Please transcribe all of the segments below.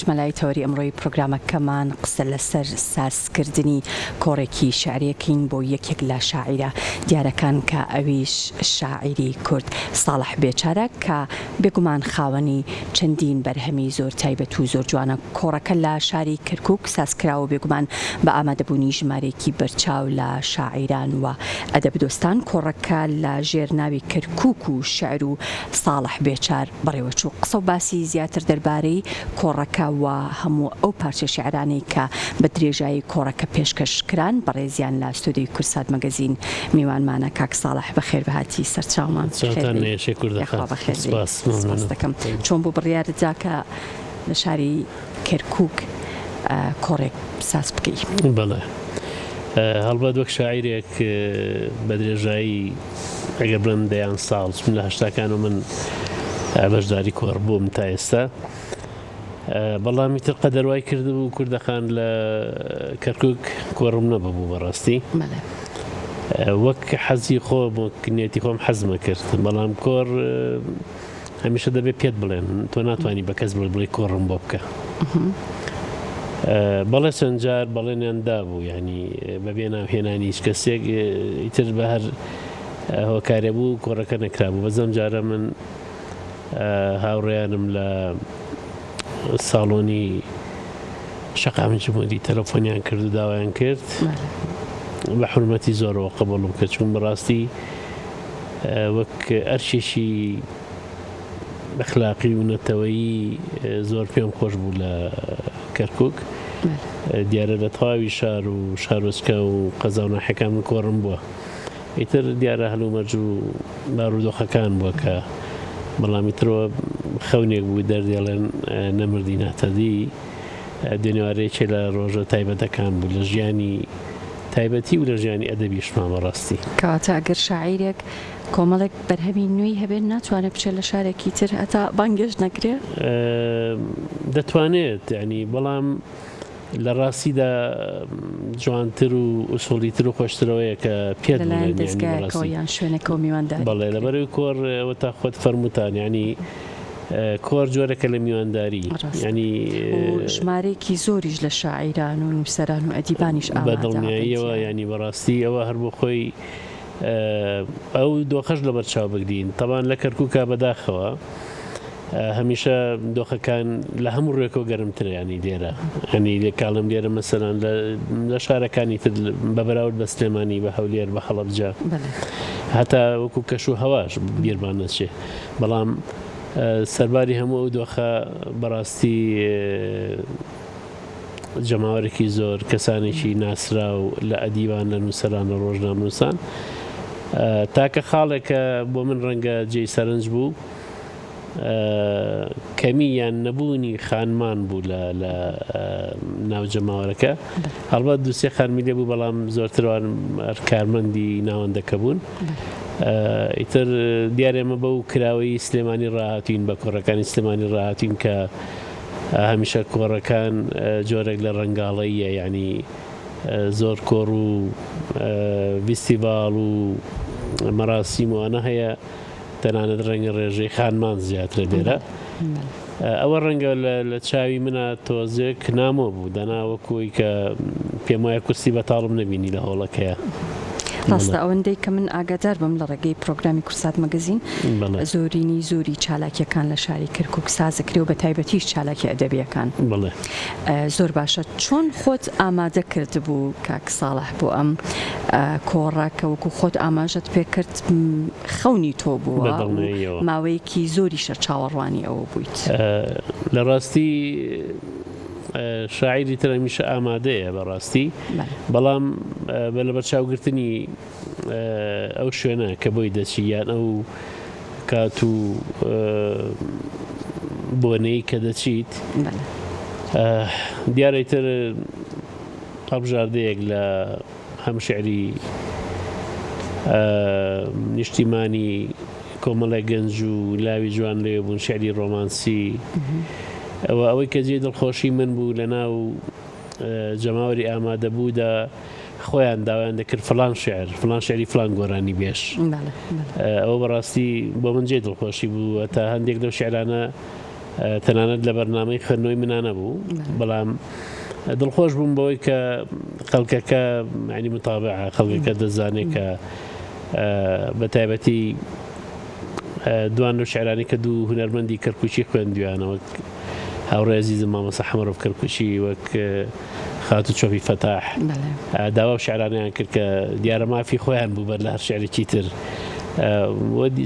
بچمەلای تەوەری ئەمڕۆی پرۆگرامەکەمان قسە لەسەر سازکردنی کۆڕێکی شعریەکەین بۆ یەکێک لە شاعیرە دیارەکان کە ئەویش شاعیری کورد ساڵح بێچارە کە بێگومان خاوەنی چەندین بەرهەمی زۆر تایبەت و زۆر جوانە. کۆڕەکە لە شاری کەرکووک سازکراوە بێگومان بە ئامادەبوونی ژمارێکی بەرچاو لە شاعیران و ئەدەبدۆستان. کۆڕەکە لە ژێرناوی کەرکووک و شعر و ساڵح بێچار بەڕێوەچوو. قسە و باسی زیاتر دەربارەی کۆڕەکە و هەموو ئەو پارچە شیعرانەی کە بە درێژایی کۆڕەکە پێشکەشکران بەڕێزیان لە ستۆدیۆی کورسات مەگەزین میوانمانە. کاک ساڵح بەخێر بەهاتی سەرچاومان. دەکەم چۆن بۆ بڕیارت جاکە لە شاری کەرکووک کۆڕێک ساز بکەی؟ بەڵێ هەڵبەت وەک شاعیرێک بە درێژایی ئەگەر بڵێم دەیان ساڵ لە هەشتاکان و من بەشداری کۆڕ بووم تا ئێستا، بەڵامی تر قەدەروای کردبوو کوردەخان لە کەرکووک کۆڕم نەبوو بەڕاستی وەک حەزی خۆم و کنێتی خۆم حەزمە کرد، بەڵام کۆڕ هەمیشە دەبێت پێت بڵێن تۆ ناتوانانی بە کەس بڵێ کۆڕم بۆ بکە. بەڵێ چەند جار بەڵێنیان دابوو، ینی بەبێ ناوهێنانی هیچ کەسێک ئیتر بە هەر هۆکارێ بوو کۆڕەکە نەکرابوو. بەزەم جارە من هاوڕێیانم لە ساڵۆنی شەقامی جمهوری تەلەفۆنیان کرد و داوایان کرد بە حورمەتی زۆرەوە قبوڵم کرد، چون بەڕاستی وەک ئەرشێکی ئەخلاقی و نەتەوەیی زۆر پێم خۆش بوو لە کەرکووک. دیارە لە تەواوی شار و شارۆچکە و قەزا و ناحەکان من کۆڕم بووە. ئیتر دیارە هەلومەرج و بارودۆخەکان بووە کە بەڵامی ترەوە خەونێک بوو دەردێڵێن نەمردی ناتەدی دوێنێوارەیەکی لە ڕۆژە تایبەتەکان بوو لە ژیانی تایبەتی و لە ژیانی ئەدەبیشمان بەڕاستی. کەواتە ئەگەر شاعیرێک کۆمەڵێک بەرهەمی نوێی هەبێت ناتوانێت بچێت لە شارێکی تر هەتا بانگێش نەکرێ؟ دەتوانێت، ینی بەڵام لە ڕاستیدا جوانتر و ئوسوڵیتر و خۆشترەوەیە کە پێت دەستگایەکەوەیان شوێنەکە و میوانداری. بەڵێ لەبەرەوەی کۆڕ ئەوە تا خۆت فەرمووتان، ینی کۆڕ جۆرەکە لە میوانداری، ینی ژمارەیەکی زۆریش لە شاعیران و نووسەران و ئەدیبانیش بەدڵنیاییەوە، ینی بەڕاستی ئەوە هەر بۆ خۆی ئەو دۆخەش لە بەرچاو بگرین. تەمان لە کەرکووکە بەداخەوە هەمیشە دۆخەکان لە هەموو ڕێکەوە گەرمترە، ینی لێرە ینی لێ کاڵم لێرە مەسەلەن لە شارەکانی تر بە بەراورد بە سلێمانی بە هەولێر بە هەڵەبجە هەتا وەکو کەش و هەواش بیرمان نەچێ. بەڵام سەرباری هەموو ئەو دۆخە بەڕاستی جەماوەرێکی زۆر کەسانێکی ناسرا و لە ئەدیبان لە نووسەران لە ڕۆژنامەنووسان تاکە خاڵێکە بۆ من ڕەنگە جێی سەرنج بوو کەمییان نەبوونی خانمان بوو لە ناو جەماوەرەکە. هەڵبەت دووسێ خانمی لێ بوو بەڵام زۆرتران کارمەندی ناوەندەکە بوون. ئیتر دیارێمە بەو کراوەی سلێمانی ڕاهاتوین بە کۆڕەکانی سلێمانی ڕاهاتوین کە هەمیشە کۆڕەکان جۆرێک لە ڕەنگاڵەیە، ینی زۆر کۆڕ و ڤیستیڤاڵ و مەراسیم وانە هەیە، تەنانەت ڕەنگە ڕێژەی خانمان زیاترە لێرە. ئەوە ڕەنگە لە چاوی منە تۆزێک نامۆ بوو دەناوەکوی کە پێم وایە کورسی بەتاڵم نەبینی لە هۆڵەکەیە. ڕاستە ئەوەندەی کە من ئاگادار بم لە ڕێگەی پرۆگرامی کورسات مەگەزین زۆرینی زۆری چالاکیەکان لە شاری کەرکووک سازەکرێ و بە تایبەتیش چالاکی ئەدەبیەکان. زۆر باشە. چۆن خۆت ئامادە کرد بوو کاک ساڵح بۆ ئەم کۆڕەکە وەکو خۆت ئاماژەت پێکرد خەونی تۆ بووە ماوەیەکی زۆریشە چاوەڕوانی ئەوە بوویت؟ لە ڕاستی شاعیری تر هەمیشە ئامادەیە بەڕاستی، بەڵام بە لە بەرچاوگرتنی ئەو شوێنە کە بۆی دەچی یان ئەو کات و بۆنەی کە دەچیت دیارەیتر هەڵبژاردەیەک لە هەم شعری نیشتیمانی کۆمەڵی گەنج و لاوی جوان لێ بوون، شعری ڕۆمانسی. ئەوەی کە جێ دڵخۆشی من بوو لە ناو جەماوەری ئامادەبوودا خۆیان داوایان دەکرد فلان شعر فلان شعری فلان گۆرانی بێش. ئەوە بەڕاستی بۆ من جێ دڵخۆشی بوو تا هەندێک لەو شعرانە تەنانەت لە بەرنامەی خوێندنەوەی منانە بوو بەڵام دڵخۆش بووم بەوەی کە خەڵکەکە ینی متابعە خەڵکەکە دەزانێت کە بە تایبەتی دوان لەو شیعرانی کە دوو هونەرمەندی کەرکوچی خوێندویانە وەک هاوڕێی عەزیزم مامۆستا حەمەرۆڤ کەرکوچی وەک خاتو چۆپی فەتاح داوا و شیعرانیان کرد کە دیارە مافی خۆیان بوو بەر لە هەر شیعرێکی تر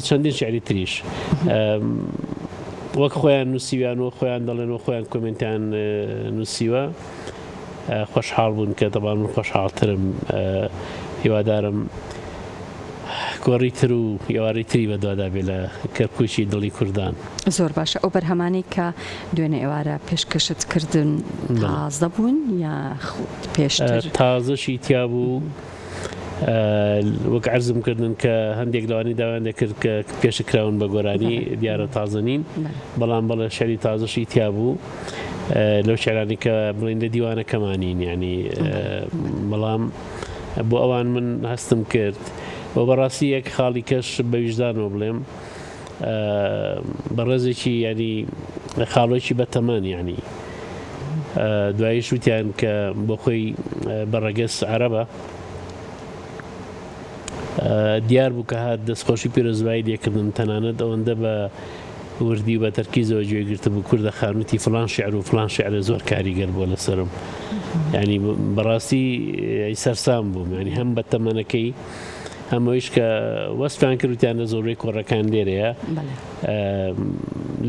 چەندین شیعری تریش وەک خۆیان نووسیویان و خۆیان دەڵێنەوە خۆیان کۆمنتیان نووسیوە خۆشحاڵ بوون کە دەبان من خۆشحاڵترم هیوادارم گۆڕی تر و ئێوارەی تری بەدوادا بێ لە کەرکوچی دڵی کوردان. زۆر باشە ئەو بەرهەمانی کە دوێنێ ئێوارە پێشکەشت کردن تازە بوون یا پێشتر تازەشی تیا بوو وەک عەرزم کردن کە هەندێک لەوانی داوایان دەکرد کە پێشکراون بە گۆرانی دیارە تازە نین بەڵام بەڵێ شەری تازەشی تیا بوو لەو شیعرانی کە بڵین لە دیوانەکەمانین ینی بەڵام بۆ ئەوان من هەستم کرد بۆ بەڕاستی یەک خاڵی کەش بە ویژدانەوە بڵێم بەڕێزێکی ینی خاڵۆکی بەتەمەن ینی دواییش وتیان کە بۆ خۆی بەڕەگەس عەرەبە دیار بوو کە هات دەستخۆشی پیرۆزبایی لێکردن تەنانەت ئەوەندە بە وردی و بە تەرکیزەوە گوێگرتە بوو کوردە خانوتی فلان شیعر و فلان شیعرە زۆر کاریگەر بۆ لەسرم ینی بەڕاستی سەرسام بووم ینی هەم بە تەمەنەکەی هەمەوەیش کە وەسفیان کردوتیان لە زۆربەی کۆڕەکان لێرەیە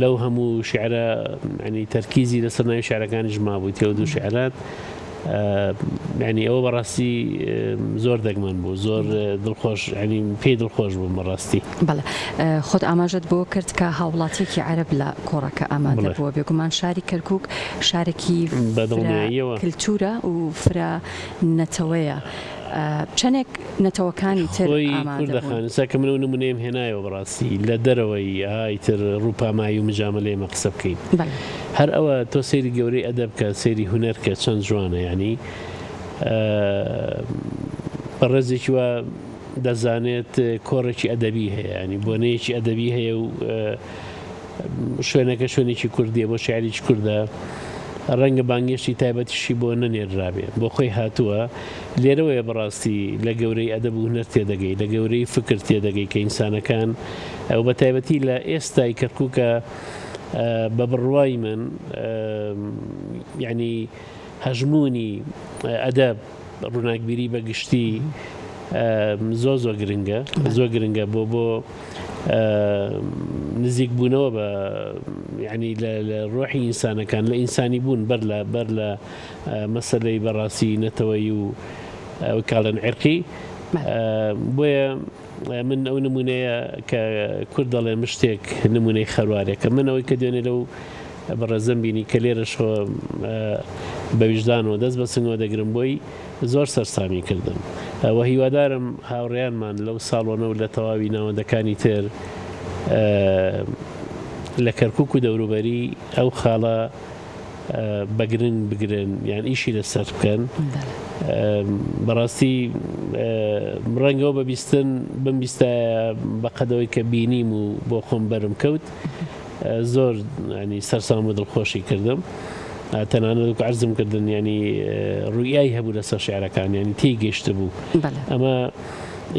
لەو هەموو شیعرە ینی تەرکیزی لەسەر ناوی شیعرەکانیش مابوو تێ دوو شیعرات ینی ئەوە بەڕاستی زۆر دەگمەن بوو زۆر دڵخۆش ینی پێی دڵخۆش بووم بەڕاستی. بەڵێ خۆت ئاماژەت بۆ کرد کە هاوڵاتیەکی عەرەب لە کۆڕەکە ئامادە بووە بێگومان شاری کەرکووک شارێکی کلتورە و فرە نەتەوەیە چەندێک نەتەوەکانی تر کوردەخانساکە من و نمونەیەم هێنایەوە بەڕاستی لە دەرەوەی ئایتر ڕووپامایی و مجاملەیە قسە بکەین هەر ئەوە تۆ سەیری گەورەی ئەدەب کە سەیری هونەر کە چەند جوانە ینی بەڕێزێکی وە دەزانێت کۆڕێکی ئەدەبی هەیە ینی بۆنەیەکی ئەدەبی هەیە و شوێنەکە شوێنێکی کوردیە بۆ شیعریی کووردە ڕەنگە بانگێشتی تایبەتیشی بۆ نەنێرابێ بۆ خۆی هاتووە لێرەوەیە بەڕاستی لە گەورەی ئەدەب و هونەر تێدەگەی لە گەورەی فکر تێدەگەی کە ئینسانەکان ئەو بە تایبەتی لە ئێستای کەرکووکە بە بڕوای من ینی هەژمونی ئەدەب ڕووناکبیری بەگشتی زۆر گرنگە بۆ نزیک بوونەوە بە ینی لە ڕۆحی ئینسانەکان لە ئینسانی بوون بەر لە مەسەلەی بەڕاستی نەتەوەی و کاڵەن عێرقی بۆیە من ئەو نمونەیە کە کورد دەڵێ مشتێک نمونەی خەروارێکە من ئەوەی کە دوێنێ لەو بەڕێزەم بینی کە لێرەشەوە بە ویژدانەوە دەست بە سنگەوە دەگرم بۆی زۆر سەرسامی کردم و هیوادارم هاوڕێیانمان لەو ساڵۆنە و لە تەواوی ناوەندەکانی تر لە کەرکووک و دەوروبەری ئەو خاڵە بەگرن بگرن یان ئیشی لەسەر بکەن بەڕاستی ڕەنگەوە بەبیستن بمبیستایە بەقەدەوەی کە بینیم و بۆ خۆم بەرم کەوت زۆر ینی سەرسام و دڵخۆشی کردم تەنانەت عەرزم کردن ینی ڕوویایی هەبوو لەسەر شیعرەکان ینی تێی گەیشتە بوو ئەمە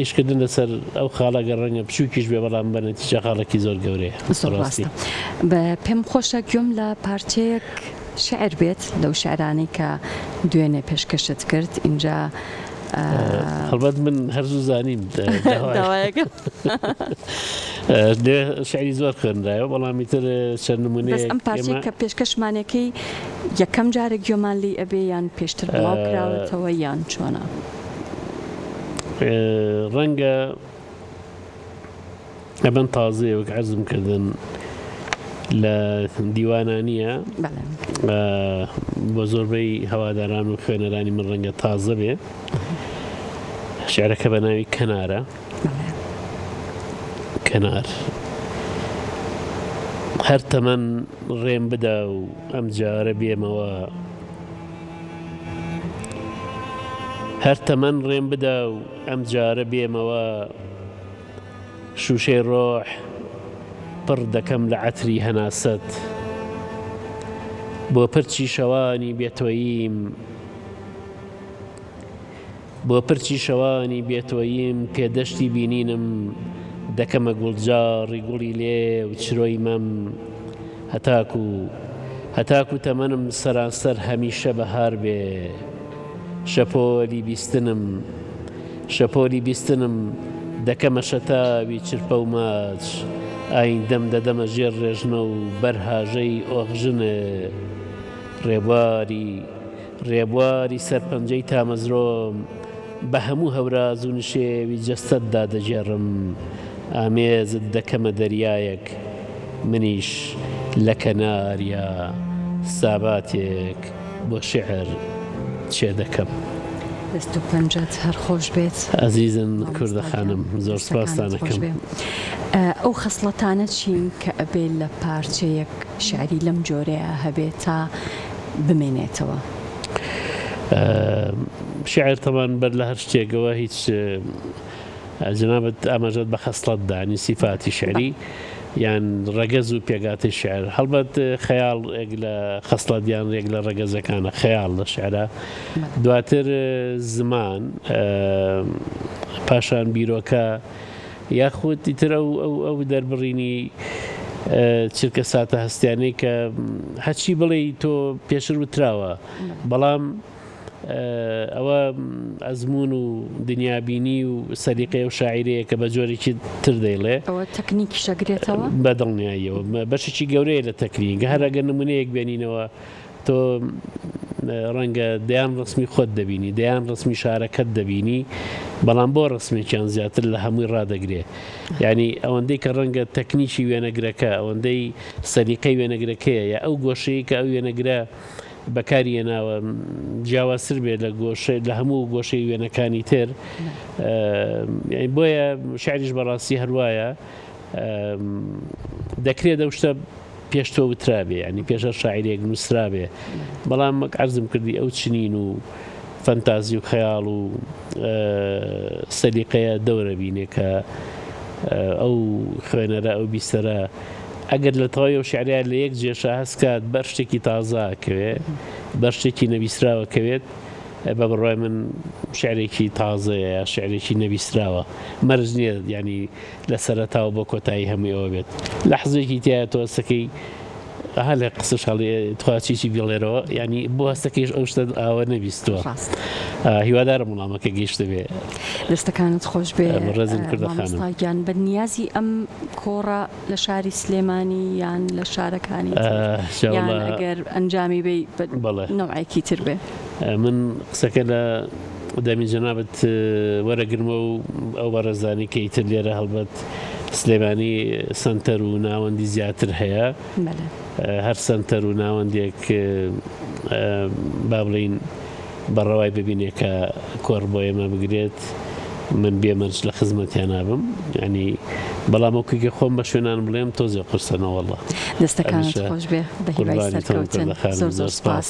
ئیشکردن لەسەر ئەو خاڵەگە ڕەنگە بچووکیش بێ بەڵام بە نەتیجە خاڵێکی زۆر گەورەیە پێم خۆشە گوێم لە پارچەیەک شعر بێت لەو شعرانی کە دوێنێ پێشکەشت کرد اینجا هەڵبەت من هەرزوو زانیم شعری زۆر خوێنرایەوە بەڵامی تر چەند نمونەیە ئەم پارچەی کە پێشکەشمانەکەی یەکەم جارێک گوێمانلی ئەبێ یان پێشتر بڵاو کراوەتەوە یان چۆنە ڕەنگە ئەبەن تازەیە وەک عەرزم کردن لە دیوانانیە بۆ زۆربەی هەواداران و خوێنەرانی من ڕەنگە تازە بێ شعرەکە بە ناوی کەنارە کەنار هەر تەمەن ڕێم بدا و ئەم جارە بێمەوە هەر تەمەن ڕێم بدا و ئەم جارە بێمەوە شوشەی ڕۆح پڕ دەکەم لە عەتری هەناسەت بۆ پرچی شەوانی بێتۆییم بۆ پرچی شەوانی بێتۆییم پێدەشتی بینینم دەکەمە گوڵجاڕی گوڵی لێ و چرۆی مەم هەتاکو تەمەنم سەرانسەر هەمیشە بەهار بێ شەپۆلی بیستنم دەکەمە شەتاوی چرپە و ماچ ئایندەم دەدەمە ژێر ڕێژنە و بەرهاژەی ئۆغژنە ڕێبواری سەرپەنجەی تامەزرۆم بە هەموو هەوراز و نشێوی جەستەتدا دەجێڕم ئامێزت دەکەمە دەریایەک منیش لە کەناریە ساباتێک بۆ شێعر چێ دەکەم. دەست و پەنجەت هەر خۆش بێت عەزیزن کوردەخانم، زۆر سپاسان دەکەم. ئەو خەسڵەتانە چین کە ئەبێت لە پارچەیەک شعری لەم جۆرەیە هەبێت تا بمێنێتەوە؟ شعر طبعا بەر لە هەر شتێکەوە هیچ جنابەت ئاماژەت بە خەسڵەتدانی سیفاتی شعری یان ڕەگەز و پێگاتی شعر. هەڵبەت خەیاڵ ێک لە خەسڵەتیان ێک لە ڕەگەزەکانە خەیاڵ لە شعرە، دواتر زمان پاشان بیرۆکە یاخود ئیتر ئەو دەربڕینی چرکە ساتە هەستیانەی کە هەچی بڵێ تۆ پێشتر وتراوە، بەڵام ئەوە ئەزمون و دنیابینی و سەلیقەیە و شاعیرەیە کە بە جۆرێکی تر دەیڵێ، ئەوە تەکنیکی شەگرێتەوە بە دڵنیاییەوە بەشێکی گەورەیە لە تەکنیک. هەر ئەگەر نمونەیەک بێنینەوە تۆ ڕەنگە دەیان ڕسمی خۆت دەبینی، دەیان ڕسمی شارەکەت دەبینی، بەڵام بۆ ڕسمێکیان زیاتر لە هەمووی ڕادەگرێ. یعنی ئەوەندەی کە ڕەنگە تەکنیکی وێنەگرەکە، ئەوەندەی سەلیقەی وێنەگرەکەیە، یا ئەو گۆشەیە کە ئەو وێنەگرە بەکاری هێناوە جیاوازتر بێت لە هەموو گۆشەی وێنەکانی تر. بۆیە شعریش بەڕاستی هەروایە دەکرێت ئەو شتە پێشتۆ وترابێ، ینی پێشە شاعیرێک نووسرابێ، بەڵام عەرزم کردی ئەو چنین و فەنتازی و خەیاڵ و سەلیقەیە دەورە بینێ کە ئەو خوێنەرە ئەو بیستەرە ئەگەر لە تەواوی ئەو شعریان لە یەک جێشە هەستکات بەر شتێکی تازاکەوێ، بەر شتێکی نەبیستراوەکەوێت، بە بڕای من شعرێکی تازەیە یا شعرێکی نەبیستراوە، مەرج نییە ینی لە سەرەتاوە بۆ کۆتایی هەمووی ئەوە بێت. لە حەزێکی تایە تۆ هەستەکەی هە لە قسەش هەڵێ تواچێکی بڵێرەوە، ینی بۆ هەستەکەیش ئەو شتە ئاوە نەبیستووە. هیوادارم وڵامەکە گەیشتە بێ. دەستەکانت خۆش بێ ڕێزم کوردەخانم. گیان بە نیازی ئەم کۆڕە لە شاری سلێمانی یان لە شارەکانی یان ئەگەر ئەنجامی بێ نەوعێکی تر بێ؟ من قسەکە لە دەمی جەنابەت وەرەگرمە و ئەو بەڕێزانی کە ئیتر لێرە هەڵبەت سلێمانی سەنتەر و ناوەندی زیاتر هەیە، هەر سەنتەر و ناوەندێک با بڵین بەڕەوای ببینێ کە کۆڕ بۆ ئێمە بگرێت، من بێمەرج لە خزمەتیان نابم، ینی بەڵام ئەوکەکە خۆم بە شوێنان بڵێم تۆزێ قورسەنەوە. وەڵڵا دەستەکانت خۆش بێ، بە هیوای سەرکەوتن. زۆر زۆر سپاس.